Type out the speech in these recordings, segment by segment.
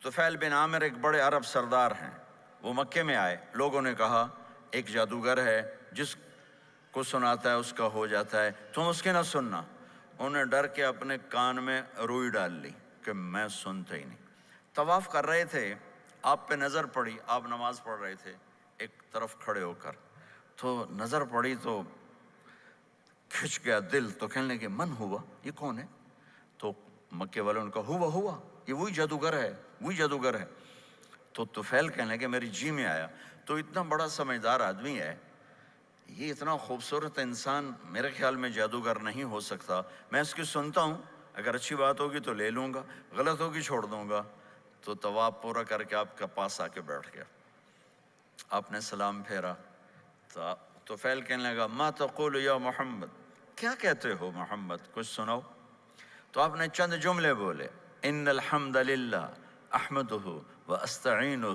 طفیل بن عامر ایک بڑے عرب سردار ہیں، وہ مکے میں آئے، لوگوں نے کہا ایک جادوگر ہے جس کو سناتا ہے اس کا ہو جاتا ہے، تم اس کے نہ سننا۔ انہیں ڈر کے اپنے کان میں روئی ڈال لی کہ میں سنتا ہی نہیں۔ طواف کر رہے تھے، آپ پہ نظر پڑی، آپ نماز پڑھ رہے تھے ایک طرف کھڑے ہو کر، تو نظر پڑی تو کھچ گیا دل، تو کہنے لگے من ہوا، یہ کون ہے؟ تو مکے والوں نے کہا ہوا یہ وہی جادوگر ہے، وہی جادوگر ہے۔ تو طفیل کہنے لگے میری جی میں آیا، تو اتنا بڑا سمجھدار آدمی ہے، یہ اتنا خوبصورت انسان میرے خیال میں جادوگر نہیں ہو سکتا، میں اس کی سنتا ہوں، اگر اچھی بات ہوگی تو لے لوں گا، غلط ہوگی چھوڑ دوں گا۔ تو طواف پورا کر کے آپ کے پاس آ کے بیٹھ گیا، آپ نے سلام پھیرا، تو طفیل کہنے لگا ما تقول یا محمد، کیا کہتے ہو محمد، کچھ سناؤ۔ تو آپ نے چند جملے بولے، ان الحمد للہ احمدہ واستعینہ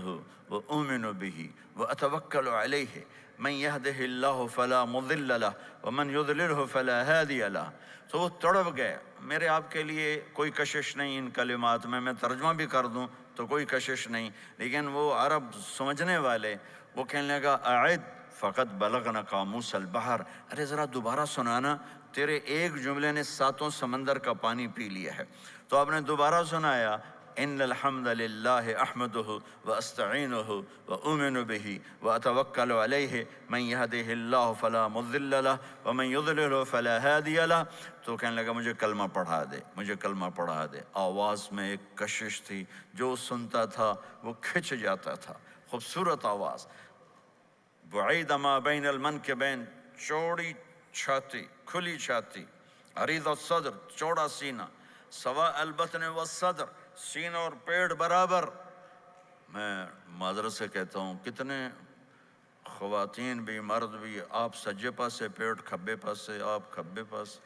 واؤمن بہ واتوکل علیہ من یہدہ اللہ فلا مضل لہ ومن یضللہ فلا ہادی لہ۔ تو وہ تڑپ گئے، میرے آپ کے لیے کوئی کشش نہیں ان کلمات میں ترجمہ بھی کر دوں تو کوئی کشش نہیں، لیکن وہ عرب سمجھنے والے، وہ کہنے لگا اعد فقط بلغنا قاموس البحر، ارے ذرا دوبارہ سنانا، تیرے ایک جملے نے 7 سمندر کا پانی پی لیا ہے۔ تو آپ نے دوبارہ سنایا، ان الحمد للہ احمدہ واستعینہ واؤمن بہ واتوکل علیہ من یہدہ اللہ فلا مضل لہ ومن یضللہ فلا ہادی لہ۔ تو کہنے لگا مجھے کلمہ پڑھا دے، مجھے کلمہ پڑھا دے۔ آواز میں ایک کشش تھی، جو سنتا تھا وہ کھچ جاتا تھا، خوبصورت آواز، بعید ما بین المنکبین، چوڑی چھاتی، کھلی چھاتی، عریض الصدر، چوڑا سینہ، سواء البطن والصدر، سینہ اور پیٹ برابر۔ میں معذرت سے کہتا ہوں، کتنے خواتین بھی مرد بھی، آپ سجے پاسے پیٹ کھبے پاسے، آپ کھبے پاس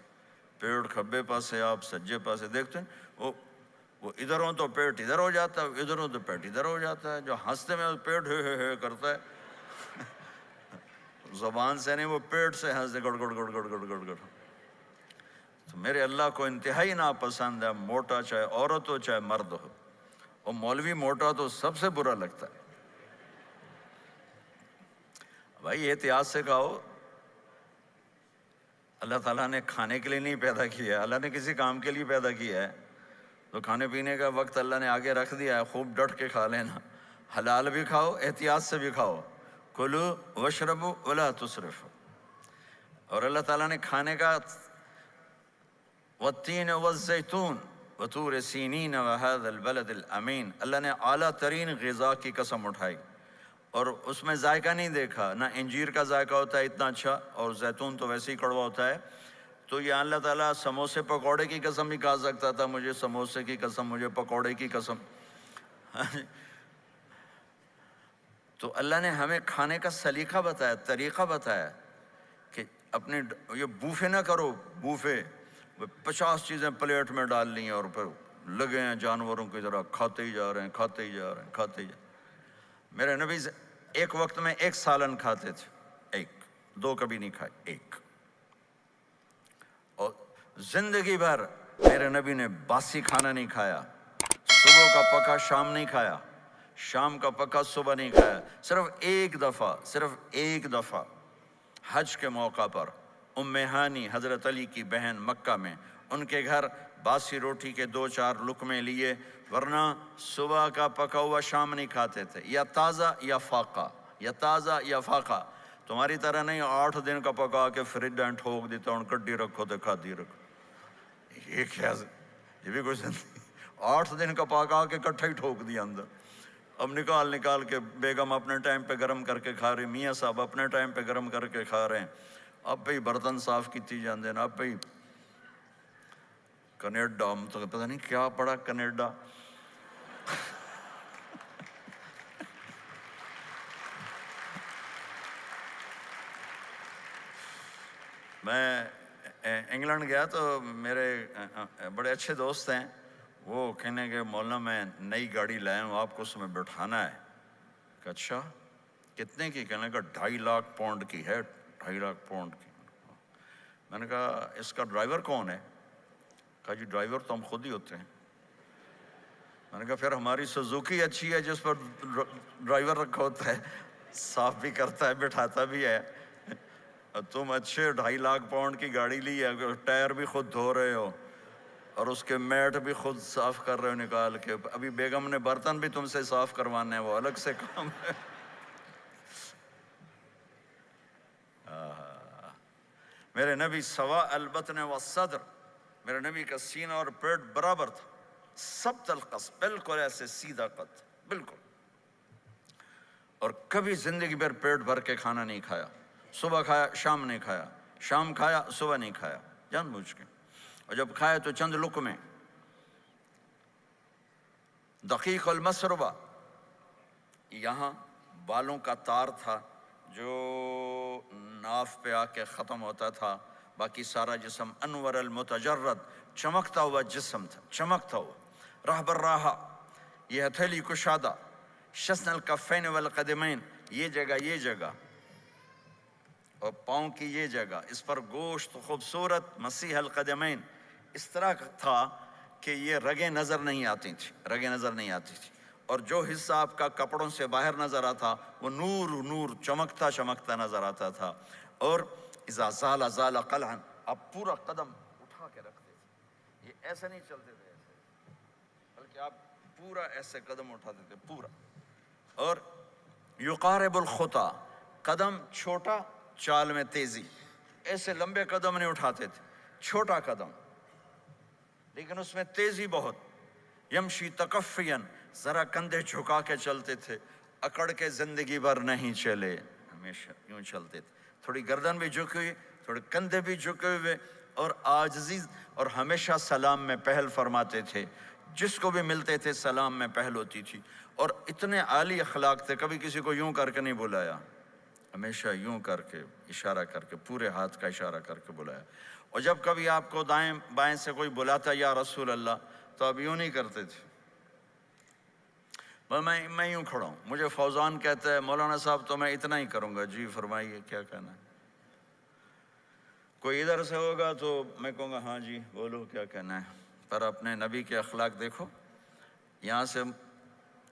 پیٹ کھبے پاسے، آپ سجے پاسے، دیکھتے ہیں وہ ادھر ہوں تو پیٹ ادھر ہو جاتا ہے، ادھر ہوں تو پیٹ ادھر ہو جاتا ہے، جو ہنستے میں پیٹ ہے کرتا ہے، زبان سے نہیں، وہ پیٹ سے ہنستے گڑ گڑ گڑ گڑ گڑ گڑ گڑ۔ تو میرے اللہ کو انتہائی ناپسند ہے، موٹا چاہے عورت ہو چاہے مرد ہو، اور مولوی موٹا تو سب سے برا لگتا ہے۔ بھائی احتیاط سے کھاؤ، اللہ تعالیٰ نے کھانے کے لیے نہیں پیدا کیا ہے، اللہ نے کسی کام کے لیے پیدا کیا ہے، تو کھانے پینے کا وقت اللہ نے آگے رکھ دیا ہے، خوب ڈٹ کے کھا لینا، حلال بھی کھاؤ احتیاط سے بھی کھاؤ، کلو واشربوا ولا تسرفوا۔ اور اللہ تعالیٰ نے کھانے کا والتین والزیتون وطور سینین وہذا البلد الامین، اللہ نے اعلیٰ ترین غذا کی قسم اٹھائی، اور اس میں ذائقہ نہیں دیکھا، نہ انجیر کا ذائقہ ہوتا ہے اتنا اچھا، اور زیتون تو ویسے ہی کڑوا ہوتا ہے۔ تو یہ اللہ تعالیٰ سموسے پکوڑے کی قسم بھی کھا سکتا تھا، مجھے سموسے کی قسم، مجھے پکوڑے کی قسم۔ تو اللہ نے ہمیں کھانے کا سلیقہ بتایا، طریقہ بتایا کہ اپنے یہ بوفے نہ کرو، بوفے 50 چیزیں پلیٹ میں ڈال لی ہیں اور پھر لگے ہیں جانوروں کی طرح کھاتے ہی جا رہے ہیں، کھاتے ہی جا رہے ہیں، کھاتے ہی جا رہے ہیں۔ میرے نبی ایک وقت میں 1 سالن کھاتے تھے، 1 2 کبھی نہیں کھائے، 1۔ اور زندگی بھر میرے نبی نے باسی کھانا نہیں کھایا، صبح کا پکا شام نہیں کھایا، شام کا پکا صبح نہیں کھایا، صرف ایک دفعہ حج کے موقع پر ام ہانی حضرت علی کی بہن مکہ میں، ان کے گھر باسی روٹی کے 2-4 لقمے لیے، ورنہ صبح کا پکا ہوا شام نہیں کھاتے تھے، یا تازہ یا فاقہ، یا تازہ یا فاقہ، تمہاری طرح نہیں 8 دن کا پکا کے فریج میں ٹھوک دیتا ہوں، کڈی رکھو تو کھاتی رکھو، یہ کیا، یہ بھی کوئی زندگی، 8 دن کا پکا کے کٹھا ہی ٹھوک دیا اندر۔ اب نکال کے بیگم اپنے ٹائم پہ گرم کر کے کھا رہی، میاں صاحب اپنے ٹائم پہ گرم کر کے کھا رہے ہیں، اب بھی برتن صاف کیتی جاندے ہیں، اب بھی کینیڈا، ہم تو پتہ نہیں کیا پڑا کینیڈا۔ میں انگلینڈ گیا تو میرے بڑے اچھے دوست ہیں، وہ کہنے کہ مولانا میں نئی گاڑی لایا ہوں، آپ کو اس میں بٹھانا ہے۔ کہ اچھا کتنے کی؟ کہنے کا 2.5 لاکھ پاؤنڈ کی ہے، 2.5 لاکھ پاؤنڈ کی۔ میں نے کہا اس کا ڈرائیور کون ہے؟ کہا جی ڈرائیور تو ہم خود ہی ہوتے ہیں۔ میں نے کہا پھر ہماری سوزوکی اچھی ہے جس پر ڈرائیور رکھا ہوتا ہے، صاف بھی کرتا ہے بٹھاتا بھی ہے، اور تم اچھے 2.5 لاکھ پاؤنڈ کی گاڑی لی ہے، ٹائر بھی خود دھو رہے ہو اور اس کے میٹ بھی خود صاف کر رہے ہو نکال کے، ابھی بیگم نے برتن بھی تم سے صاف کروانے ہیں، وہ الگ سے کام ہے۔ میرے نبی سوا البطن والصدر، میرے نبی کا سینہ اور پیٹ برابر تھا، سبت القصد، بالکل ایسے سیدھا قد، بالکل، اور کبھی زندگی بھر پیٹ بھر کے کھانا نہیں کھایا، صبح کھایا شام نہیں کھایا، شام کھایا صبح نہیں کھایا، جان بوجھ کے، اور جب کھایا تو چند لقمے۔ دقیق المسربہ، یہاں بالوں کا تار تھا جو ناف پہ آ کے ختم ہوتا تھا، باقی سارا جسم انور المتجرد، چمکتا ہوا جسم تھا، چمکتا ہوا۔ رہب الراحہ، یہ ہتھیلی کشادہ، شسن الکفین والقدمین، یہ جگہ اور پاؤں کی یہ جگہ، اس پر گوشت خوبصورت، مسیح القدمین، اس طرح تھا کہ یہ رگیں نظر نہیں آتی تھی، اور جو حصہ آپ کا کپڑوں سے باہر نظر آتا وہ نور چمکتا نظر آتا تھا، اور اذا زال قلعا، آپ پورا قدم اٹھا کے رکھتے تھے، یہ ایسے نہیں چلتے تھے ایسے، بلکہ آپ پورا ایسے قدم اٹھاتے تھے پورا، اور یقارب الخطا، قدم چھوٹا چال میں تیزی، ایسے لمبے قدم نہیں اٹھاتے تھے، چھوٹا قدم لیکن اس میں تیزی بہت، یمشی تکفین، ذرا کندھے جھکا کے چلتے تھے، اکڑ کے زندگی بھر نہیں چلے، ہمیشہ یوں چلتے تھے، تھوڑی گردن بھی جھکی ہوئی، تھوڑے کندھے بھی جھکے ہوئے، اور عاجزی، اور ہمیشہ سلام میں پہل فرماتے تھے، جس کو بھی ملتے تھے سلام میں پہل ہوتی تھی، اور اتنے عالی اخلاق تھے، کبھی کسی کو یوں کر کے نہیں بلایا، ہمیشہ یوں کر کے اشارہ کر کے، پورے ہاتھ کا اشارہ کر کے بلایا، اور جب کبھی آپ کو دائیں بائیں سے کوئی بلاتا یا رسول اللہ تو آپ یوں نہیں کرتے تھے، میں یوں کھڑا ہوں، مجھے فوزان کہتا ہے مولانا صاحب تو میں اتنا ہی کروں گا، جی فرمائیے کیا کہنا ہے، کوئی ادھر سے ہوگا تو میں کہوں گا ہاں جی بولو کیا کہنا ہے، پر اپنے نبی کے اخلاق دیکھو، یہاں سے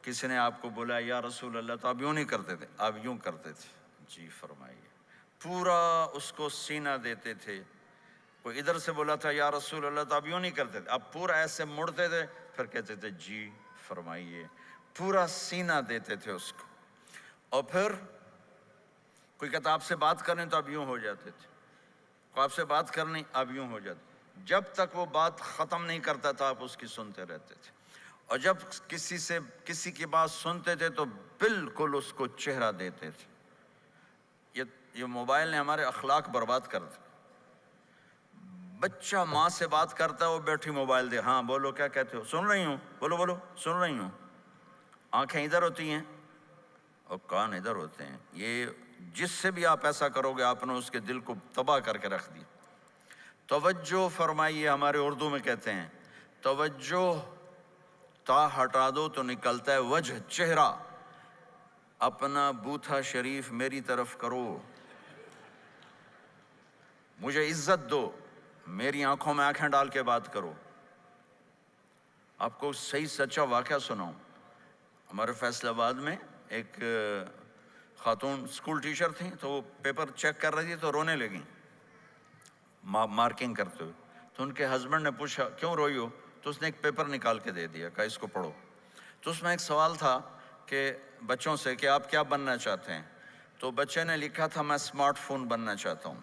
کسی نے آپ کو بولا یا رسول اللہ تو آپ یوں نہیں کرتے تھے، آپ یوں کرتے تھے، جی فرمائیے، پورا اس کو سینہ دیتے تھے، کوئی ادھر سے بولا تھا یا رسول اللہ تو آپ یوں نہیں کرتے تھے، آپ پورا ایسے مڑتے تھے، پھر کہتے تھے جی فرمائیے، پورا سینہ دیتے تھے اس کو، اور پھر کوئی کہتا آپ سے بات کریں تو آپ یوں ہو جاتے تھے، کوئی آپ سے بات کرنی آپ یوں ہو جاتے، جب تک وہ بات ختم نہیں کرتا تھا آپ اس کی سنتے رہتے تھے، اور جب کسی کی بات سنتے تھے تو بالکل اس کو چہرہ دیتے تھے۔ یہ موبائل نے ہمارے اخلاق برباد کر دیے، بچہ ماں سے بات کرتا ہے وہ بیٹھی موبائل دے، ہاں بولو کیا کہتے ہو، سن رہی ہوں، بولو سن رہی ہوں، آنکھیں ادھر ہوتی ہیں اور کان ادھر ہوتے ہیں، یہ جس سے بھی آپ ایسا کرو گے آپ نے اس کے دل کو تباہ کر کے رکھ دی۔ توجہ فرمائیے، ہمارے اردو میں کہتے ہیں توجہ، تا ہٹا دو تو نکلتا ہے وجہ، چہرہ، اپنا بوتھا شریف میری طرف کرو، مجھے عزت دو، میری آنکھوں میں آنکھیں ڈال کے بات کرو۔ آپ کو صحیح سچا واقعہ سناؤں، ہمارے فیصل آباد میں ایک خاتون اسکول ٹیچر تھیں، تو وہ پیپر چیک کر رہی تھی تو رونے لگیں مارکنگ کرتے ہوئے، تو ان کے ہسبینڈ نے پوچھا کیوں روئی ہو، تو اس نے ایک پیپر نکال کے دے دیا، کہا اس کو پڑھو، تو اس میں ایک سوال تھا کہ بچوں سے کہ آپ کیا بننا چاہتے ہیں، تو بچے نے لکھا تھا میں اسمارٹ فون بننا چاہتا ہوں،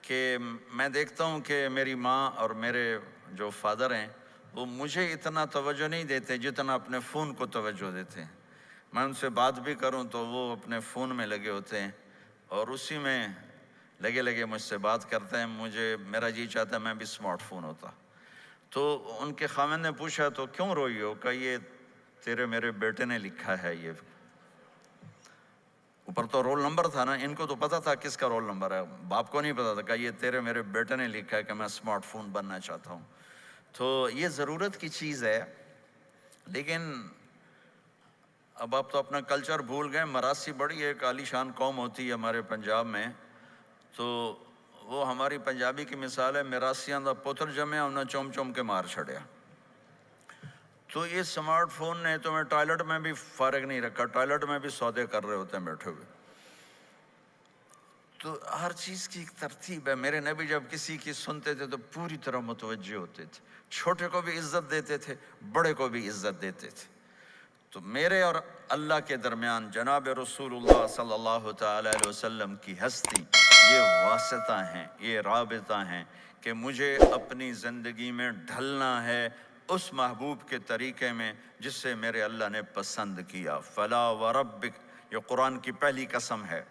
کہ میں دیکھتا ہوں کہ میری ماں اور میرے جو فادر ہیں وہ مجھے اتنا توجہ نہیں دیتے جتنا اپنے فون کو توجہ دیتے ہیں، میں ان سے بات بھی کروں تو وہ اپنے فون میں لگے ہوتے ہیں اور اسی میں لگے مجھ سے بات کرتے ہیں، میرا جی چاہتا ہے میں بھی اسمارٹ فون ہوتا۔ تو ان کے خاوند نے پوچھا تو کیوں روئی ہو، کہ یہ تیرے میرے بیٹے نے لکھا ہے، یہ اوپر تو رول نمبر تھا نا، ان کو تو پتا تھا کس کا رول نمبر ہے، باپ کو نہیں پتا تھا، کہ یہ تیرے میرے بیٹے نے لکھا ہے کہ میں اسمارٹ فون بننا چاہتا ہوں۔ تو یہ ضرورت کی چیز ہے، لیکن اب آپ تو اپنا کلچر بھول گئے، مراسی بڑی ایک عالی شان قوم ہوتی ہے ہمارے پنجاب میں، تو وہ ہماری پنجابی کی مثال ہے، مراسیاں دا پتر جمیا انہاں چوم چوم کے مار چھڑیا، تو یہ اسمارٹ فون نے تمہیں ٹوائلٹ میں بھی فارغ نہیں رکھا، ٹوائلٹ میں بھی سودے کر رہے ہوتے ہیں بیٹھے ہوئے۔ تو ہر چیز کی ایک ترتیب ہے۔ میرے نبی جب کسی کی سنتے تھے تو پوری طرح متوجہ ہوتے تھے، چھوٹے کو بھی عزت دیتے تھے، بڑے کو بھی عزت دیتے تھے۔ تو میرے اور اللہ کے درمیان جناب رسول اللہ صلی اللہ تعالی علیہ وسلم کی ہستی، یہ واسطہ ہیں، یہ رابطہ ہیں کہ مجھے اپنی زندگی میں ڈھلنا ہے اس محبوب کے طریقے میں جس سے میرے اللہ نے پسند کیا۔ فلا وربک، یہ قرآن کی پہلی قسم ہے،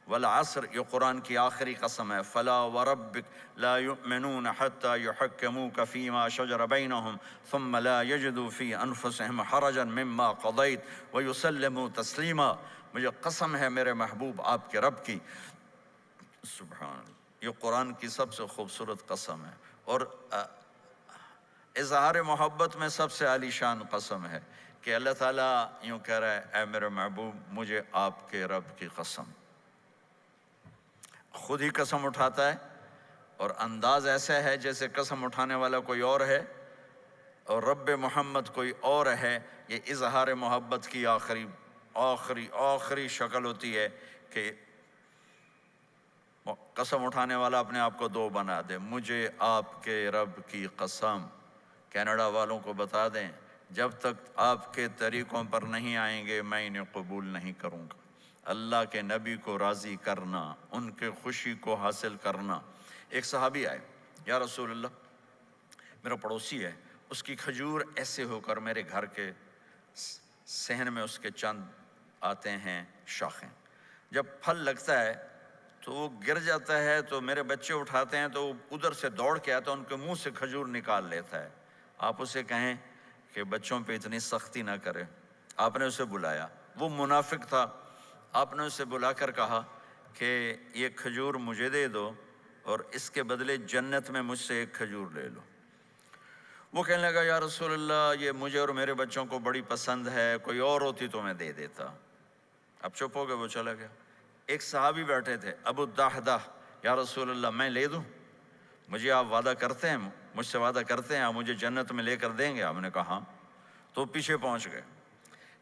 والعصر یہ قرآن کی آخری قسم ہے۔ فلا وربک لا یؤمنون حتی یحکموک فیما شجر بینہم ثم لا یجدوا فی انفسہم حرجا مما قضیت ویسلموا تسلیما۔ مجھے قسم ہے میرے محبوب آپ کے رب کی، سبحان اللہ، یہ قرآن کی سب سے خوبصورت قسم ہے، اور اظہار محبت میں سب سے عالی شان قسم ہے کہ اللہ تعالیٰ یوں کہہ رہا ہے، اے میرے محبوب مجھے آپ کے رب کی قسم۔ خود ہی قسم اٹھاتا ہے، اور انداز ایسا ہے جیسے قسم اٹھانے والا کوئی اور ہے اور رب محمد کوئی اور ہے۔ یہ اظہار محبت کی آخری شکل ہوتی ہے کہ قسم اٹھانے والا اپنے آپ کو دو بنا دے۔ مجھے آپ کے رب کی قسم۔ کینیڈا والوں کو بتا دیں، جب تک آپ کے طریقوں پر نہیں آئیں گے میں انہیں قبول نہیں کروں گا۔ اللہ کے نبی کو راضی کرنا، ان کے خوشی کو حاصل کرنا۔ ایک صحابی آئے، یا رسول اللہ، میرا پڑوسی ہے، اس کی کھجور ایسے ہو کر میرے گھر کے صحن میں اس کے چند آتے ہیں شاخیں، جب پھل لگتا ہے تو وہ گر جاتا ہے تو میرے بچے اٹھاتے ہیں تو ادھر سے دوڑ کے آتا ہے، ان کے منہ سے کھجور نکال لیتا ہے۔ آپ اسے کہیں کہ بچوں پہ اتنی سختی نہ کرے۔ آپ نے اسے بلایا، وہ منافق تھا، آپ نے اسے بلا کر کہا کہ یہ کھجور مجھے دے دو اور اس کے بدلے جنت میں مجھ سے ایک کھجور لے لو۔ وہ کہنے لگا، یا رسول اللہ یہ مجھے اور میرے بچوں کو بڑی پسند ہے، کوئی اور ہوتی تو میں دے دیتا۔ اب چپ ہو گئے، وہ چلا گیا۔ ایک صحابی بیٹھے تھے، ابو الدحدہ، یا رسول اللہ میں لے دوں؟ مجھے آپ وعدہ کرتے ہیں، مجھ سے وعدہ کرتے ہیں آپ مجھے جنت میں لے کر دیں گے؟ آپ نے کہا ہاں۔ تو پیچھے پہنچ گئے،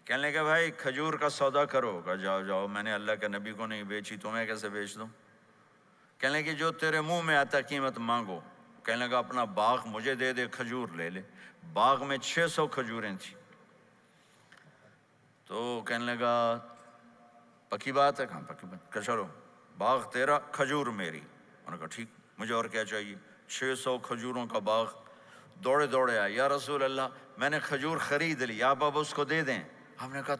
کہنے لگے بھائی کھجور کا سودا کرو۔ کہا جاؤ جاؤ، میں نے اللہ کے نبی کو نہیں بیچی، تمہیں کیسے بیچ دوں؟ کہنے لگے جو تیرے منہ میں آتا قیمت مانگو۔ کہنے لگا اپنا باغ مجھے دے دے، کھجور لے لے۔ باغ میں 600 کھجوریں تھیں۔ تو کہنے لگا پکی بات ہے؟ کہاں پکی بات؟ کہ چلو باغ تیرا، کھجور میری۔ انہوں نے کہا ٹھیک، مجھے اور کیا چاہیے؟ 600 کھجوروں کا باغ۔ دوڑے دوڑے آئے، یا رسول اللہ میں نے کھجور خرید لی، آپ اب اس کو دے دیں۔ ہم نے کہا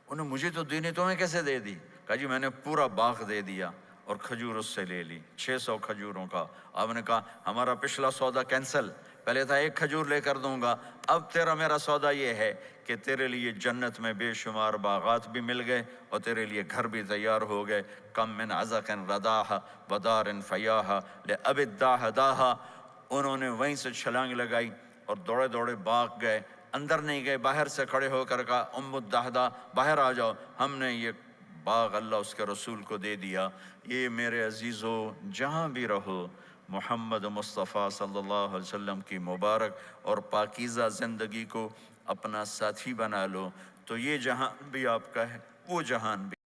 انہیں مجھے تو دینی، تمہیں کیسے دے دی؟ کہا جی میں نے پورا باغ دے دیا اور کھجور اس سے لے لی، 600 کھجوروں کا۔ آپ نے کہا ہمارا پچھلا سودا کینسل، پہلے تھا ایک کھجور لے کر دوں گا، اب تیرا میرا سودا یہ ہے کہ تیرے لیے جنت میں بے شمار باغات بھی مل گئے اور تیرے لیے گھر بھی تیار ہو گئے۔ کم من عزق رداہ ودار فیاہ لأب الداہداہ۔ انہوں نے وہیں سے چھلانگ لگائی اور دوڑے دوڑے باغ گئے، اندر نہیں گئے، باہر سے کھڑے ہو کر کہا ام الدحدہ باہر آ جاؤ، ہم نے یہ باغ اللہ اس کے رسول کو دے دیا۔ یہ میرے عزیزو جہاں بھی رہو محمد مصطفیٰ صلی اللہ علیہ وسلم کی مبارک اور پاکیزہ زندگی کو اپنا ساتھی بنا لو، تو یہ جہان بھی آپ کا ہے، وہ جہان بھی